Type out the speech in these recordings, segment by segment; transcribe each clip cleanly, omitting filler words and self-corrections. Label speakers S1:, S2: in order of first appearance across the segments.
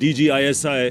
S1: DG ISI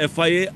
S1: FIA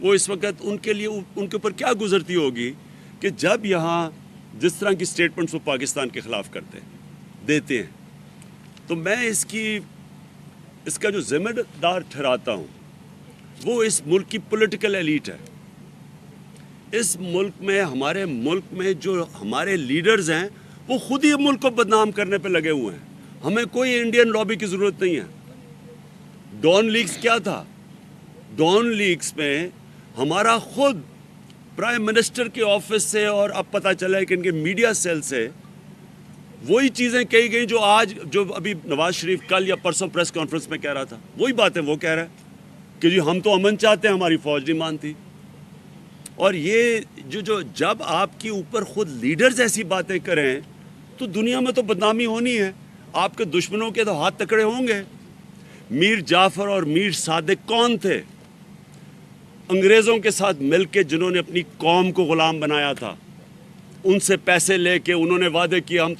S1: وہ اس وقت ان کے لیے ان کے اوپر کیا گزرتی ہوگی کہ جب یہاں جس طرح کی سٹیٹمنٹس وہ پاکستان کے خلاف دیتے ہیں. تو میں اس کا جو ذمہ دار ٹھہراتا ہوں وہ اس ملک کی پولیٹیکل ایلیٹ ہے. اس ملک میں ہمارے ملک میں جو ہمارے لیڈرز ہیں وہ خود ہی ملک کو بدنام کرنے پہ لگے ہوئے ہیں. ہمیں کوئی انڈین لابی کی ضرورت نہیں ہے. ڈان لیکس کیا تھا؟ ڈان لیکس میں ہمارا خود پرائم منسٹر کے آفس سے اور اب پتہ چلا ہے کہ ان کے میڈیا سیل سے وہی چیزیں کہی گئی جو ابھی نواز شریف کل یا پرسوں پریس کانفرنس میں کہہ رہا تھا. وہی باتیں وہ کہہ رہا ہے کہ جی ہم تو امن چاہتے ہیں, ہماری فوج نہیں مانتی. اور یہ جب آپ کے اوپر خود لیڈرز ایسی باتیں کریں تو دنیا میں تو بدنامی ہونی ہے. آپ کے دشمنوں کے تو ہاتھ تکڑے ہوں گے. میر جعفر اور میر صادق کون تھے؟ انگریزوں کے ساتھ مل کے جنہوں نے اپنی قوم کو غلام بنایا تھا. ان سے پیسے لے کے انہوں نے وعدے کیا ہم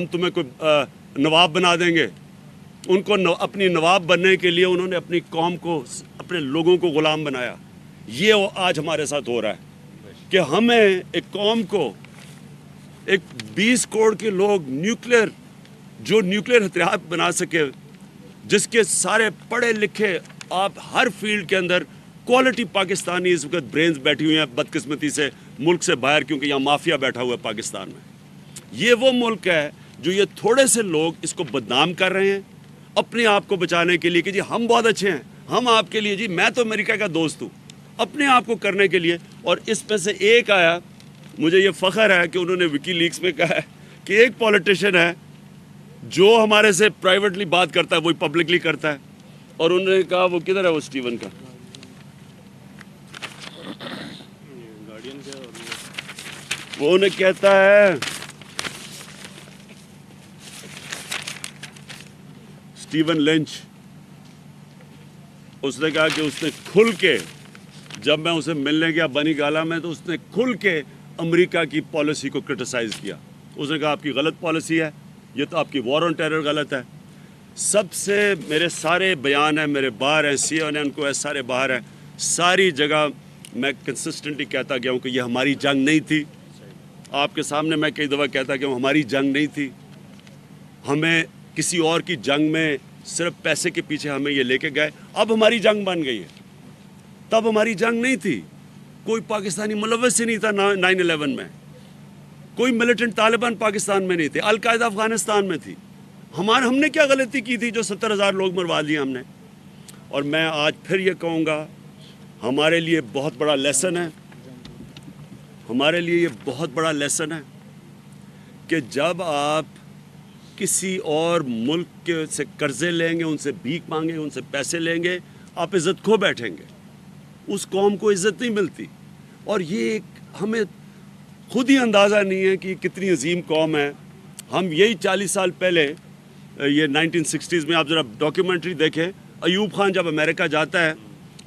S1: تمہیں کوئی نواب بنا دیں گے. ان کو اپنی نواب بننے کے لیے انہوں نے اپنی قوم کو, اپنے لوگوں کو غلام بنایا. یہ آج ہمارے ساتھ ہو رہا ہے کہ ہمیں ایک قوم کو, ایک 20 کروڑ کے لوگ نیوکلیئر ہتھیار بنا سکے, جس کے سارے پڑھے لکھے آپ ہر فیلڈ کے اندر کوالٹی پاکستانی اس وقت برینز بیٹھی ہوئی ہیں بدقسمتی سے ملک سے باہر, کیونکہ یہاں مافیا بیٹھا ہوا ہے پاکستان میں. یہ وہ ملک ہے جو یہ تھوڑے سے لوگ اس کو بدنام کر رہے ہیں اپنے آپ کو بچانے کے لیے کہ جی ہم بہت اچھے ہیں, ہم آپ کے لیے, جی میں تو امریکہ کا دوست ہوں, اپنے آپ کو کرنے کے لیے. اور اس میں سے ایک آیا, مجھے یہ فخر ہے کہ انہوں نے وکی لیکس میں کہا ہے کہ ایک پولیٹیشین ہے جو ہمارے سے پرائیویٹلی بات کرتا ہے وہی پبلکلی کرتا ہے. اور انہوں نے کہا وہ کدھر ہے وہ اسٹیون کا, وہ انہیں کہتا ہے اسٹیون لنچ, اس نے کہا کہ اس نے کھل کے, جب میں اسے ملنے گیا بنی گالا میں تو اس نے کھل کے امریکہ کی پالیسی کو کرٹیسائز کیا. اس نے کہا آپ کی غلط پالیسی ہے, یہ تو آپ کی وار آن ٹیرر غلط ہے. سب سے میرے سارے بیان ہیں, میرے باہر ہیں, سی این این کو ہے, سارے باہر ہیں, ساری جگہ میں کنسسٹنٹلی کہتا گیا ہوں کہ یہ ہماری جنگ نہیں تھی. آپ کے سامنے میں کئی دفعہ کہتا کہ ہماری جنگ نہیں تھی, ہمیں کسی اور کی جنگ میں صرف پیسے کے پیچھے ہمیں یہ لے کے گئے, اب ہماری جنگ بن گئی ہے. تب ہماری جنگ نہیں تھی, کوئی پاکستانی ملوث ہی نہیں تھا 9/11 میں, کوئی ملیٹنٹ طالبان پاکستان میں نہیں تھے, القاعدہ افغانستان میں تھی. ہم نے کیا غلطی کی تھی جو 70,000 لوگ مروا لیے ہم نے. اور میں آج پھر یہ کہوں گا, ہمارے لیے بہت بڑا لیسن ہے, ہمارے لیے یہ بہت بڑا لیسن ہے کہ جب آپ کسی اور ملک کے سے قرضے لیں گے, ان سے بھیک مانگیں گے, ان سے پیسے لیں گے, آپ عزت کھو بیٹھیں گے. اس قوم کو عزت نہیں ملتی. اور یہ ہمیں خود ہی اندازہ نہیں ہے کہ یہ کتنی عظیم قوم ہے. ہم یہی 40 سال پہلے, یہ 1960s میں آپ ذرا ڈاکیومنٹری دیکھیں, ایوب خان جب امریکہ جاتا ہے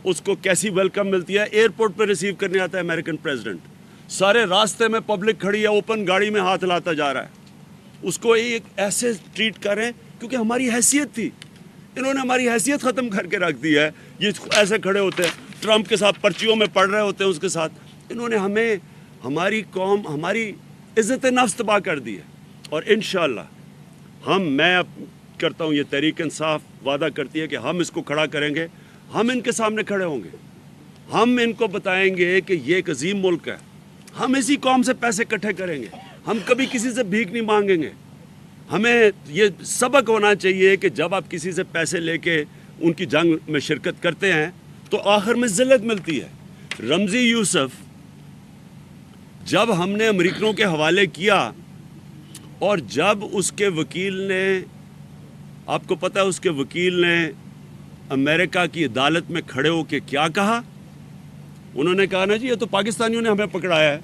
S1: اس کو کیسی ویلکم ملتی ہے. ایئرپورٹ پہ ریسیو کرنے آتا ہے امریکن پریزیڈنٹ, سارے راستے میں پبلک کھڑی ہے, اوپن گاڑی میں ہاتھ لاتا جا رہا ہے. اس کو ایک ایسے ٹریٹ کریں کیونکہ ہماری حیثیت تھی. انہوں نے ہماری حیثیت ختم کر کے رکھ دی ہے. یہ ایسے کھڑے ہوتے ہیں ٹرمپ کے ساتھ, پرچیوں میں پڑھ رہے ہوتے ہیں اس کے ساتھ. انہوں نے ہمیں, ہماری قوم, ہماری عزت نفس تباہ کر دی ہے. اور انشاءاللہ میں کرتا ہوں, یہ تحریک انصاف وعدہ کرتی ہے کہ ہم اس کو کھڑا کریں گے. ہم ان کے سامنے کھڑے ہوں گے, ہم ان کو بتائیں گے کہ یہ ایک عظیم ملک ہے. ہم اسی قوم سے پیسے اکٹھے کریں گے, ہم کبھی کسی سے بھیک نہیں مانگیں گے. ہمیں یہ سبق ہونا چاہیے کہ جب آپ کسی سے پیسے لے کے ان کی جنگ میں شرکت کرتے ہیں تو آخر میں ذلت ملتی ہے. رمزی یوسف جب ہم نے امریکنوں کے حوالے کیا اور جب اس کے وکیل نے, آپ کو پتہ ہے اس کے وکیل نے امریکہ کی عدالت میں کھڑے ہو کے کیا کہا؟ انہوں نے کہا نا جی یہ تو پاکستانیوں نے ہمیں پکڑایا ہے,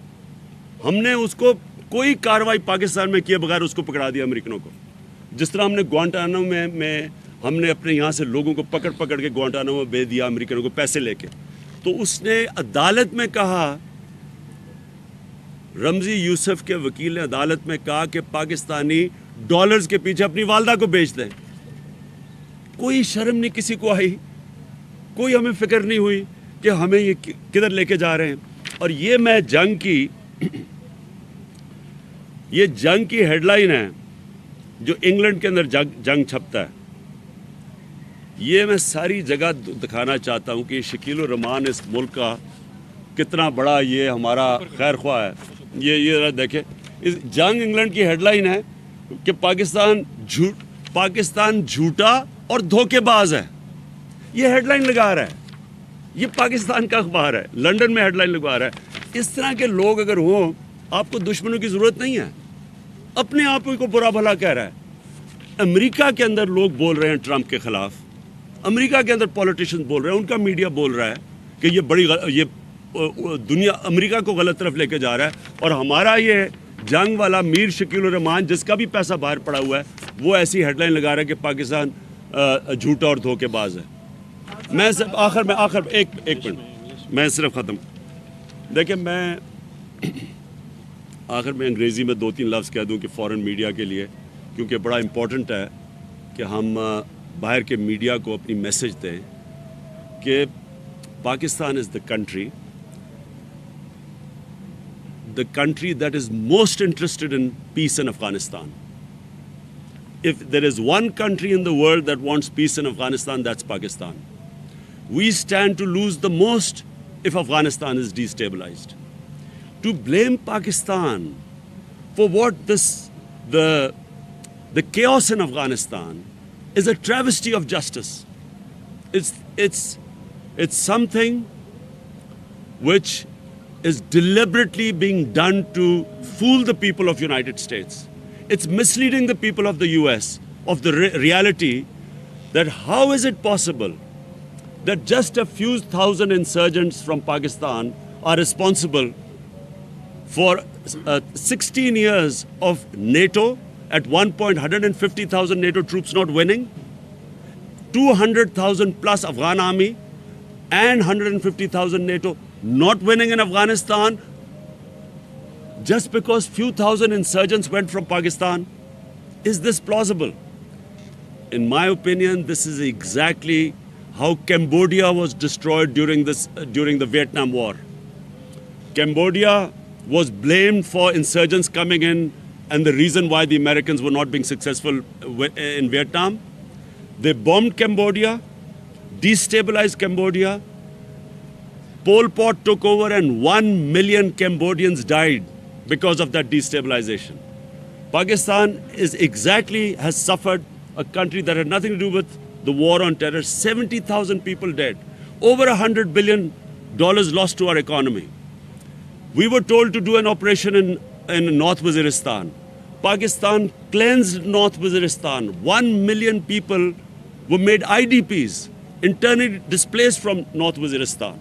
S1: ہم نے اس کو کوئی کارروائی پاکستان میں کیے بغیر اس کو پکڑا دیا امریکنوں کو. جس طرح ہم نے گوانٹانامو میں ہم نے اپنے یہاں سے لوگوں کو پکڑ کے گوانٹانامو میں بھیج دیا امریکنوں کو پیسے لے کے, تو اس نے عدالت میں کہا, رمزی یوسف کے وکیل نے عدالت میں کہا کہ پاکستانی ڈالرز کے پیچھے اپنی والدہ کو بیچ دیں. کوئی شرم نہیں کسی کو آئی, کوئی ہمیں فکر نہیں ہوئی کہ ہمیں یہ کدھر لے کے جا رہے ہیں. اور یہ میں جنگ کی ہیڈ لائن ہے جو انگلینڈ کے اندر جنگ چھپتا ہے. یہ میں ساری جگہ دکھانا چاہتا ہوں کہ شکیل الرحمان اس ملک کا کتنا بڑا یہ ہمارا خیر خواہ ہے. یہ دیکھیں, اس جنگ انگلینڈ کی ہیڈ لائن ہے کہ پاکستان جھوٹا اور دھوکے باز ہے. یہ ہیڈ لائن لگا رہا ہے, یہ پاکستان کا اخبار ہے, لنڈن میں ہیڈ لائن لگا رہا ہے. اس طرح کے لوگ اگر ہوں, آپ کو دشمنوں کی ضرورت نہیں ہے. اپنے آپ کو برا بھلا کہہ رہا ہے. امریکہ کے اندر لوگ بول رہے ہیں ٹرمپ کے خلاف, امریکہ کے اندر پولیٹیشین بول رہے ہیں, ان کا میڈیا بول رہا ہے کہ یہ دنیا امریکہ کو غلط طرف لے کے جا رہا ہے. اور ہمارا یہ جنگ والا میر شکیل الرحمان جس کا بھی پیسہ باہر پڑا ہوا ہے, وہ ایسی ہیڈ لائن لگا رہا ہے کہ پاکستان جھوٹا اور دھوکے باز ہے. میں صرف آخر میں ایک منٹ میں صرف ختم دیکھیں, میں آخر میں انگریزی میں 2-3 لفظ کہہ دوں کہ فورن میڈیا کے لیے, کیونکہ بڑا امپورٹنٹ ہے کہ ہم باہر کے میڈیا کو اپنی میسج دیں کہ پاکستان از the country that is most interested in peace in Afghanistan. If there is one country in the world that wants peace in Afghanistan, that's Pakistan. We stand to lose the most if Afghanistan is destabilized. To blame Pakistan for what the chaos in Afghanistan is a travesty of justice. It's something which is deliberately being done to fool the people of United States. It's misleading the people of the US of the reality that how is it possible that just a few thousand insurgents from Pakistan are responsible for 16 years of NATO, at one point 150,000 NATO troops not winning, 200,000 plus Afghan army and 150,000 NATO not winning in Afghanistan just because few thousand insurgents went from Pakistan? Is this plausible? In my opinion, this is exactly how Cambodia was destroyed during the Vietnam War. Cambodia was blamed for insurgents coming in, and the reason why the Americans were not being successful in Vietnam. They bombed Cambodia, destabilized Cambodia. Pol Pot took over and 1 million Cambodians died because of that destabilization. Pakistan has suffered, a country that had nothing to do with the war on terror. 70,000 people dead, over $100 billion lost to our economy. We were told to do an operation in North Waziristan. Pakistan cleansed North Waziristan. 1 million people were made IDPs, internally displaced from North Waziristan.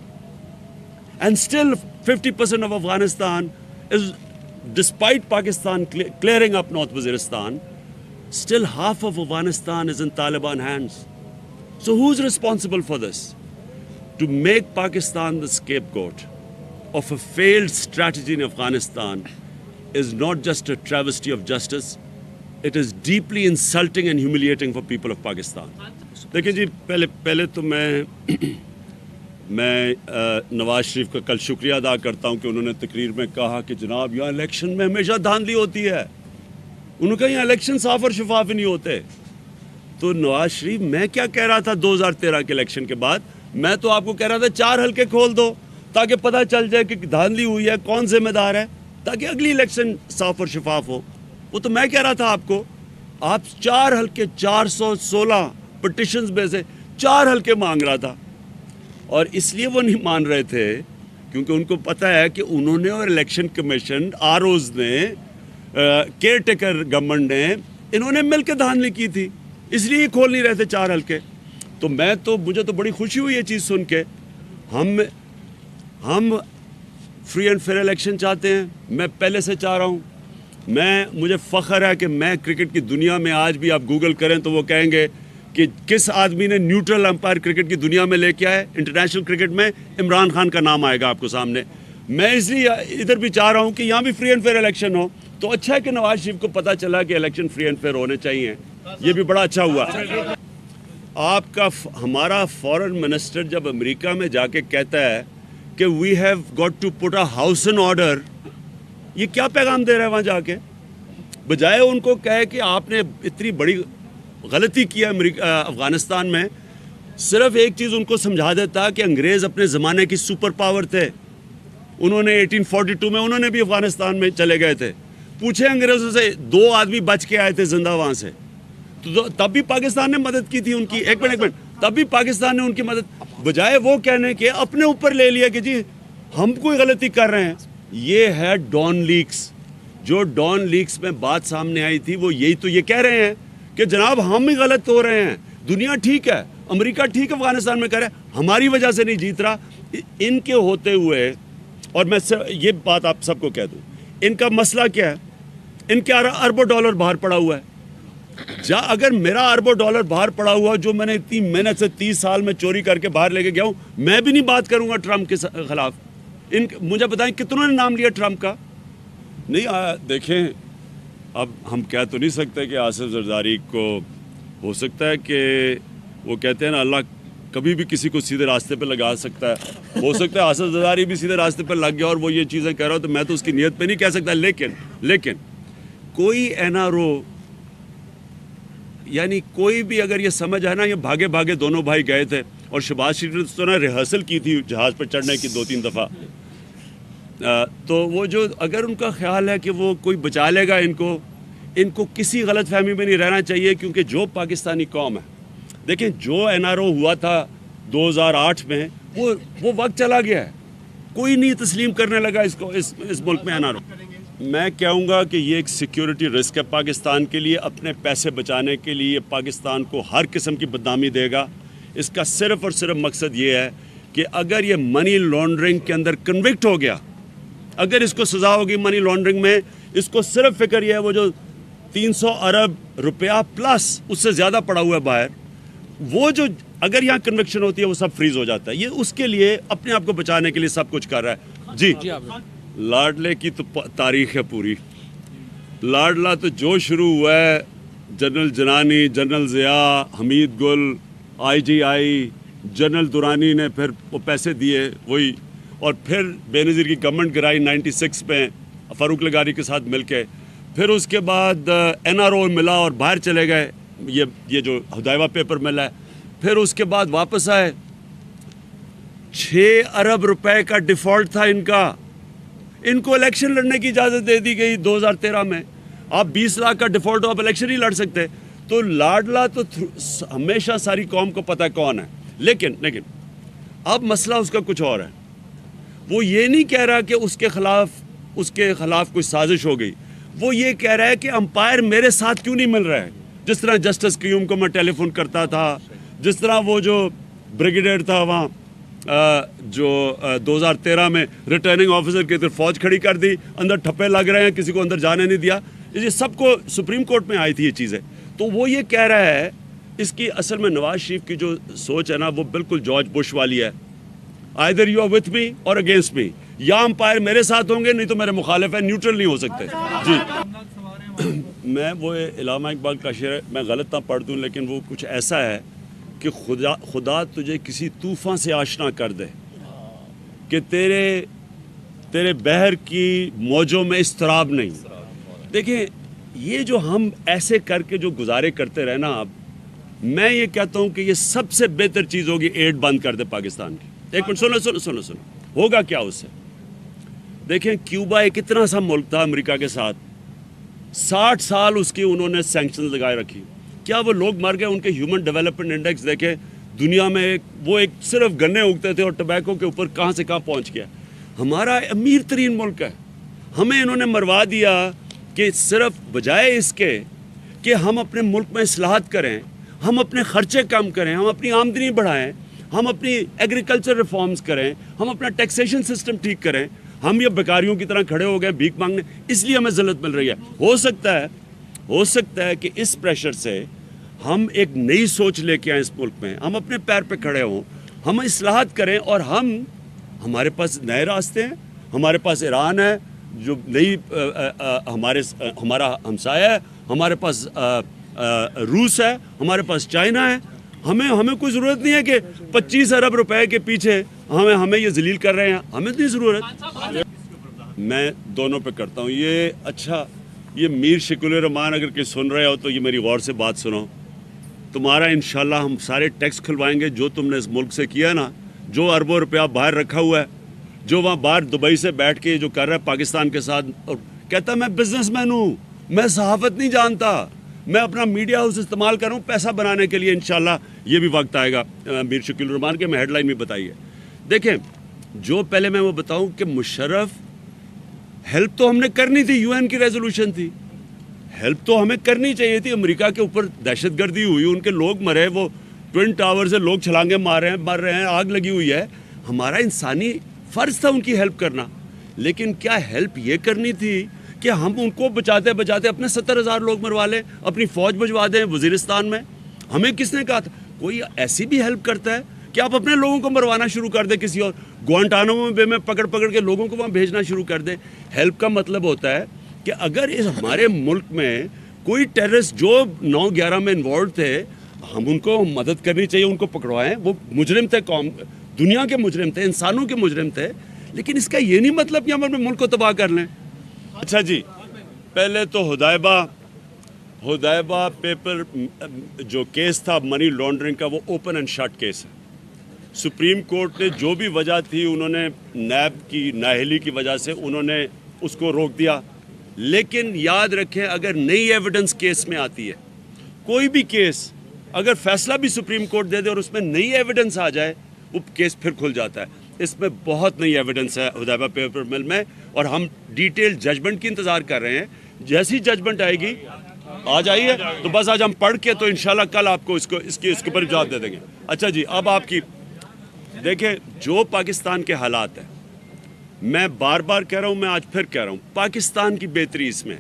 S1: And still 50% of Afghanistan is, despite Pakistan clearing up North Waziristan, still half of Afghanistan is in Taliban hands. So who's responsible for this? To make Pakistan the scapegoat of a failed strategy in Afghanistan is not just a travesty of justice, it is deeply insulting and humiliating for people of Pakistan. دیکھیں جی, پہلے تو میں نواز شریف کا کل شکریہ ادا کرتا ہوں کہ انہوں نے تقریر میں کہا کہ جناب یہاں الیکشن میں ہمیشہ دھاندلی ہوتی ہے. انہوں نے کہا یہاں الیکشن صاف اور شفاف ہی نہیں ہوتے. تو نواز شریف, میں کیا کہہ رہا تھا 2013 کے الیکشن کے بعد, میں تو آپ کو کہہ رہا تھا 4 حلقے کھول دو تاکہ پتہ چل جائے کہ دھاندلی ہوئی ہے, کون ذمہ دار ہے, تاکہ اگلی الیکشن صاف اور شفاف ہو. وہ تو میں کہہ رہا تھا آپ کو, آپ 4 حلقے 416 پٹیشنز میں سے 4 حلقے مانگ رہا تھا. اور اس لیے وہ نہیں مان رہے تھے کیونکہ ان کو پتہ ہے کہ انہوں نے اور الیکشن کمیشن, ROs نے, کیئر ٹیکر گورنمنٹ نے, انہوں نے مل کے دھاندلی کی تھی, اس لیے کھول نہیں رہے تھے 4 حلقے. تو مجھے تو بڑی خوشی ہوئی یہ چیز سن کے. ہم فری اینڈ فیئر الیکشن چاہتے ہیں, میں پہلے سے چاہ رہا ہوں. مجھے فخر ہے کہ میں کرکٹ کی دنیا میں, آج بھی آپ گوگل کریں تو وہ کہیں گے کہ کس آدمی نے نیوٹرل امپائر کرکٹ کی دنیا میں لے کے آئے انٹرنیشنل کرکٹ میں, عمران خان کا نام آئے گا آپ کو سامنے. میں اس لیے ادھر بھی چاہ رہا ہوں کہ یہاں بھی فری اینڈ فیئر الیکشن ہو. تو اچھا ہے کہ نواز شریف کو پتہ چلا کہ الیکشن فری اینڈ فیئر ہونے چاہیے, یہ بھی بڑا اچھا ہوا. آپ کا ہمارا فورن منسٹر جب امریکہ میں جا کے کہتا ہے کہ we have got to put a house in order, یہ کیا پیغام دے رہا ہے وہاں جا کے؟ بجائے ان کو کہے کہ آپ نے اتنی بڑی غلطی کی ہے افغانستان میں, صرف ایک چیز ان کو سمجھا دیتا کہ انگریز اپنے زمانے کی سپر پاور تھے. انہوں نے 1842 میں انہوں نے بھی افغانستان میں چلے گئے تھے. پوچھے انگریزوں سے, 2 آدمی بچ کے آئے تھے زندہ وہاں سے, تو تب بھی پاکستان نے مدد کی تھی ان کی. ایک منٹ, تب بھی پاکستان نے ان کی مدد, بجائے وہ کہنے کے اپنے اوپر لے لیا کہ جی ہم کوئی غلطی کر رہے ہیں. یہ ہے ڈان لیکس. جو ڈان لیکس میں بات سامنے آئی تھی وہ یہی تو یہ کہہ رہے ہیں کہ جناب ہم ہی غلط ہو رہے ہیں, دنیا ٹھیک ہے, امریکہ ٹھیک افغانستان میں کر رہا ہے, ہماری وجہ سے نہیں جیت رہا. ان کے ہوتے ہوئے, اور میں یہ بات آپ سب کو کہہ دوں, ان کا مسئلہ کیا ہے؟ ان کے اربوں ڈالر باہر پڑا ہوا ہے. اگر میرا اربوں ڈالر باہر پڑا ہوا جو میں نے اتنی محنت سے 30 سال میں چوری کر کے باہر لے کے گیا ہوں, میں بھی نہیں بات کروں گا ٹرمپ کے خلاف. مجھے بتائیں کتنوں نے نام لیا ٹرمپ کا؟ نہیں. دیکھیں, اب ہم کہہ تو نہیں سکتے کہ آصف زرداری کو, ہو سکتا ہے کہ وہ کہتے ہیں نا اللہ کبھی بھی کسی کو سیدھے راستے پہ لگا سکتا ہے, ہو سکتا ہے آصف زرداری بھی سیدھے راستے پہ لگ گیا اور وہ یہ چیزیں کہہ رہا ہو, تو میں تو اس کی نیت پہ نہیں کہہ سکتا. لیکن کوئی این آر او, یعنی کوئی بھی اگر یہ سمجھ ہے نا, یہ بھاگے بھاگے دونوں بھائی گئے تھے, اور شہباز شریف نے تو ریہرسل کی تھی جہاز پر چڑھنے کی 2-3 دفعہ, تو وہ جو اگر ان کا خیال ہے کہ وہ کوئی بچا لے گا ان کو کسی غلط فہمی میں نہیں رہنا چاہیے. کیونکہ جو پاکستانی قوم ہے, دیکھیں جو این آر او ہوا تھا 2008 میں, وہ وقت چلا گیا ہے, کوئی نہیں تسلیم کرنے لگا اس کو, اس ملک میں این آر او. میں کہوں گا کہ یہ ایک سیکیورٹی رسک ہے پاکستان کے لیے. اپنے پیسے بچانے کے لیے پاکستان کو ہر قسم کی بدنامی دے گا. اس کا صرف اور صرف مقصد یہ ہے کہ اگر یہ منی لانڈرنگ کے اندر کنوکٹ ہو گیا, اگر اس کو سزا ہوگی منی لانڈرنگ میں, اس کو صرف فکر یہ ہے وہ جو 300 ارب روپیہ پلس اس سے زیادہ پڑا ہوا ہے باہر, وہ جو اگر یہاں کنوکشن ہوتی ہے وہ سب فریز ہو جاتا ہے. یہ اس کے لیے اپنے آپ کو بچانے کے لیے سب کچھ کر رہا ہے. جی لاڈلے کی تو تاریخ ہے پوری. لاڈلا تو جو شروع ہوا ہے, جنرل جنانی, جنرل ضیاء, حمید گل, IGI, جنرل دورانی نے پھر وہ پیسے دیے وہی, اور پھر بے نظیر کی گورنمنٹ گرائی 96 میں فاروق لغاری کے ساتھ مل کے, پھر اس کے بعد NRO ملا اور باہر چلے گئے, یہ جو ہدایوہ پیپر ملا ہے, پھر اس کے بعد واپس آئے. 6 ارب روپے کا ڈیفالٹ تھا ان کا. ان کو الیکشن لڑنے کی اجازت دے دی گئی 2013 میں. آپ 20 لاکھ کا ڈیفالٹ ہو, آپ الیکشن نہیں لڑ سکتے. تو لاڈلا تو ہمیشہ ساری قوم کو پتہ ہے کون ہے. لیکن اب مسئلہ اس کا کچھ اور ہے. وہ یہ نہیں کہہ رہا کہ اس کے خلاف کوئی سازش ہو گئی. وہ یہ کہہ رہا ہے کہ امپائر میرے ساتھ کیوں نہیں مل رہا ہے. جس طرح جسٹس قیوم کو میں ٹیلی فون کرتا تھا, جس طرح وہ جو بریگیڈیئر تھا وہاں جو 2013 میں ریٹرننگ آفیسر کی طرف فوج کھڑی کر دی, اندر ٹھپے لگ رہے ہیں, کسی کو اندر جانے نہیں دیا. یہ سب کو سپریم کورٹ میں آئی تھی یہ چیزیں. تو وہ یہ کہہ رہا ہے, اس کی اصل میں نواز شریف کی جو سوچ ہے نا وہ بالکل جارج بش والی ہے. either you are with me or against me, یا امپائر میرے ساتھ ہوں گے نہیں تو میرے مخالف ہیں, نیوٹرل نہیں ہو سکتے. جی میں وہ علامہ اقبال کا شعر میں غلط نہ پڑھ دوں, لیکن وہ کچھ ایسا ہے کہ خدا تجھے کسی طوفان سے آشنا کر دے کہ تیرے بحر کی موجوں میں اضطراب نہیں. دیکھیں یہ جو ہم ایسے کر کے جو گزارے کرتے رہے نا, اب میں یہ کہتا ہوں کہ یہ سب سے بہتر چیز ہوگی ایڈ بند کر دے پاکستان کی. ایک منٹ سنو ہوگا کیا اس سے. دیکھیں کیوبا ایک اتنا سا ملک تھا امریکہ کے ساتھ, 60 سال اس کی انہوں نے سینکشنز لگائے رکھی. کیا وہ لوگ مر گئے؟ ان کے ہیومن ڈیولپمنٹ انڈیکس دیکھیں دنیا میں, وہ ایک صرف گنے اگتے تھے اور ٹبیکو کے اوپر کہاں سے کہاں پہنچ گیا. ہمارا امیر ترین ملک ہے, ہمیں انہوں نے مروا دیا کہ صرف بجائے اس کے کہ ہم اپنے ملک میں اصلاحات کریں, ہم اپنے خرچے کم کریں, ہم اپنی آمدنی بڑھائیں, ہم اپنی ایگریکلچر ریفارمز کریں, ہم اپنا ٹیکسیشن سسٹم ٹھیک کریں, ہم یہ بیکاریوں کی طرح کھڑے ہو گئے بھیک مانگنے, اس لیے ہمیں ذلت مل رہی ہے. ہو سکتا ہے کہ اس پریشر سے ہم ایک نئی سوچ لے کے آئیں اس ملک میں, ہم اپنے پیر پہ کھڑے ہوں, ہم اصلاحات کریں, اور ہمارے پاس نئے راستے ہیں. ہمارے پاس ایران ہے جو نئی ہمارا ہمسایہ ہے, ہمارے پاس روس ہے, ہمارے پاس چائنا ہے, ہمیں کوئی ضرورت نہیں ہے کہ 25 ارب روپے کے پیچھے ہمیں یہ ذلیل کر رہے ہیں. ہمیں نہیں ضرورت. میں دونوں پہ کرتا ہوں یہ. اچھا یہ میر شکیل الرحمان اگر کوئی سن رہے ہو تو یہ میری غور سے بات سنو. تمہارا انشاءاللہ ہم سارے ٹیکس کھلوائیں گے جو تم نے اس ملک سے کیا نا, جو اربوں روپیہ باہر رکھا ہوا ہے, جو وہاں باہر دبئی سے بیٹھ کے جو کر رہا ہے پاکستان کے ساتھ, اور کہتا میں بزنس مین ہوں, میں صحافت نہیں جانتا, میں اپنا میڈیا ہاؤس استعمال کر رہا ہوں پیسہ بنانے کے لیے. انشاءاللہ یہ بھی وقت آئے گا میر شکیل الرحمان کے. میں ہیڈ لائن بھی بتائیے. دیکھیں جو پہلے میں وہ بتاؤں کہ مشرف ہیلپ تو ہم نے کرنی تھی, UN کی ریزولوشن تھی, ہیلپ تو ہمیں کرنی چاہیے تھی. امریکہ کے اوپر دہشت گردی ہوئی, ان کے لوگ مرے, وہ ٹوئن ٹاور سے لوگ چھلانگے مر رہے ہیں, آگ لگی ہوئی ہے. ہمارا انسانی فرض تھا ان کی ہیلپ کرنا. لیکن کیا ہیلپ یہ کرنی تھی کہ ہم ان کو بچاتے بچاتے اپنے 70,000 لوگ مروا لیں, اپنی فوج بھجوا دیں وزیرستان میں؟ ہمیں کس نے کہا تھا؟ کوئی ایسی بھی ہیلپ کرتا ہے کہ آپ اپنے لوگوں کو مروانا شروع کر دیں کسی اور گوانٹانامو بے میں پکڑ کے لوگوں کو وہاں بھیجنا شروع کر دیں. ہیلپ کا مطلب ہوتا ہے کہ اگر اس ہمارے ملک میں کوئی ٹیررسٹ جو 9/11 میں انوالوڈ تھے, ہم ان کو مدد کرنی چاہیے, ان کو پکڑوائیں. وہ مجرم تھے, قوم دنیا کے مجرم تھے, انسانوں کے مجرم تھے. لیکن اس کا یہ نہیں مطلب کہ ہم اپنے ملک کو تباہ کر لیں. اچھا جی, پہلے تو حدیبہ پیپر جو کیس تھا منی لانڈرنگ کا, وہ اوپن اینڈ شٹ کیس ہے. سپریم کورٹ نے جو بھی وجہ تھی, انہوں نے نیب کی نااہلی کی وجہ سے انہوں نے اس کو روک دیا. لیکن یاد رکھیں اگر نئی ایویڈنس کیس میں آتی ہے, کوئی بھی کیس اگر فیصلہ بھی سپریم کورٹ دے دے اور اس میں نئی ایویڈنس آ جائے, وہ کیس پھر کھل جاتا ہے. اس میں بہت نئی ایویڈنس ہے حدیبہ پیپر مل میں, اور ہم ڈیٹیل ججمنٹ کی انتظار کر رہے ہیں. جیسی ججمنٹ آئے گی آ جائیے, تو بس آج ہم پڑھ کے تو انشاءاللہ کل آپ کو اس کے اوپر جواب دے دیں گے. اچھا جی, اب آپ کی دیکھیں جو پاکستان کے حالات ہیں, میں بار بار کہہ رہا ہوں, میں آج پھر کہہ رہا ہوں, پاکستان کی بہتری اس میں,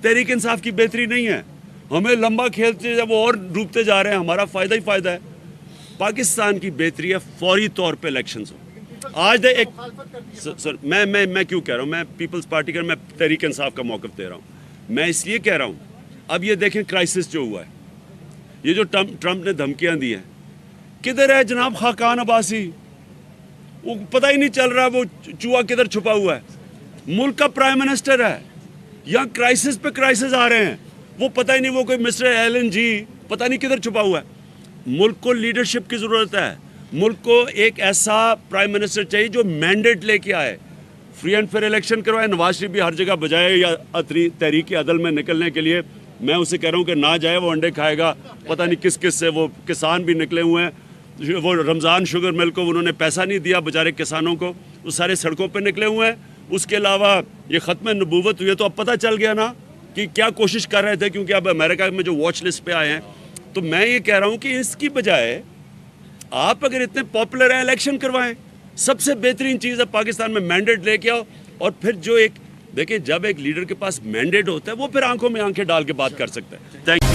S1: تحریک انصاف کی بہتری نہیں ہے. ہمیں لمبا کھیلتے جب وہ اور ڈوبتے جا رہے ہیں, ہمارا فائدہ ہی فائدہ ہے. پاکستان کی بہتری ہے فوری طور پہ الیکشنز ہو. آج ایک سر میں کیوں کہہ رہا ہوں, میں پیپلز پارٹی کا, میں تحریک انصاف کا موقف دے رہا ہوں. میں اس لیے کہہ رہا ہوں, اب یہ دیکھیں کرائسس جو ہوا ہے, یہ جو ٹرمپ نے دھمکیاں دی ہیں, کدھر ہے جناب خاقان عباسی؟ وہ پتہ ہی نہیں چل رہا وہ چوہا کدھر چھپا ہوا ہے. ملک کا پرائم منسٹر ہے, یہاں کرائسس پہ کرائسس آ رہے ہیں, وہ پتہ ہی نہیں, وہ کوئی مسٹر ایلن جی پتہ نہیں کدھر چھپا ہوا ہے. ملک کو لیڈرشپ کی ضرورت ہے. ملک کو ایک ایسا پرائم منسٹر چاہیے جو مینڈیٹ لے کے آئے, فری اینڈ فیئر الیکشن کروائے. نواز شریف بھی ہر جگہ بجائے یا تحریک عدل میں نکلنے کے لیے, میں اسے کہہ رہا ہوں کہ نہ جائے, وہ انڈے کھائے گا پتہ نہیں کس سے. وہ کسان بھی نکلے ہوئے ہیں, وہ رمضان شوگر مل کو انہوں نے پیسہ نہیں دیا بیچارے کسانوں کو, وہ سارے سڑکوں پہ نکلے ہوئے ہیں. اس کے علاوہ یہ ختم نبوت ہوئی ہے, تو اب پتہ چل گیا نا کہ کیا کوشش کر رہے تھے, کیونکہ اب امریکہ میں جو واچ لسٹ پہ آئے ہیں. تو میں یہ کہہ رہا ہوں کہ اس کی بجائے آپ اگر اتنے پاپولر ہیں الیکشن کروائیں. سب سے بہترین چیز ہے پاکستان میں مینڈیٹ لے کے آؤ, اور پھر جو ایک دیکھیں جب ایک لیڈر کے پاس مینڈیٹ ہوتا ہے وہ پھر آنکھوں میں آنکھیں ڈال کے بات کر سکتا ہے. Thank you.